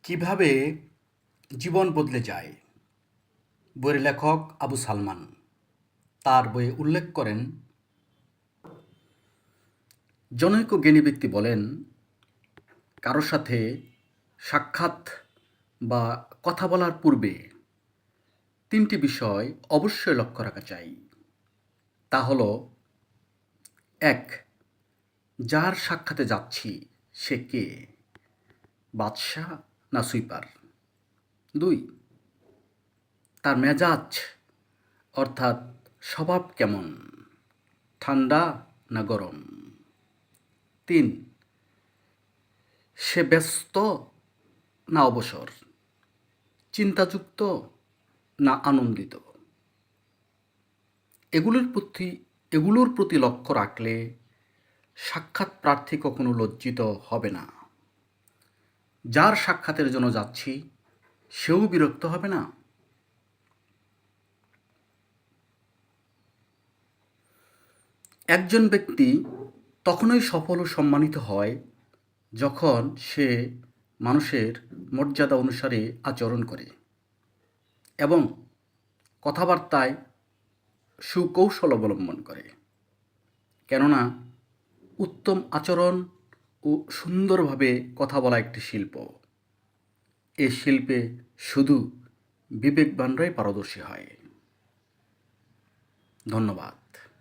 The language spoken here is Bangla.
কিভাবে জীবন বদলে যায়? বইয়ের লেখক আবু সালমান তার বইয়ে উল্লেখ করেন, জনৈক জ্ঞানী ব্যক্তি বলেন, কারো সাথে সাক্ষাৎ বা কথা বলার পূর্বে ৩টি বিষয় অবশ্যই লক্ষ্য রাখা চাই। তা হলো, ১. যার সাক্ষাতে যাচ্ছি সে কে? বাদশাহ না সুইপার? ২. তার মেজাজ অর্থাৎ স্বভাব কেমন? ঠান্ডা না গরম? ৩. সে ব্যস্ত না অবসর? চিন্তাযুক্ত না আনন্দিত? এগুলোর প্রতি লক্ষ্য রাখলে সাক্ষাৎ প্রার্থী কখনো লজ্জিত হবে না। যার সাক্ষাতের জন্য যাচ্ছি সেও বিরক্ত হবে না। একজন ব্যক্তি তখনই সফল ও সম্মানিত হয় যখন সে মানুষের মর্যাদা অনুসারে আচরণ করে এবং কথাবার্তায় সুকৌশল অবলম্বন করে। কেননা উত্তম আচরণ ও সুন্দরভাবে কথা বলা একটি শিল্প। এ শিল্পে শুধু বিবেকবানরাই পারদর্শী হয়। ধন্যবাদ।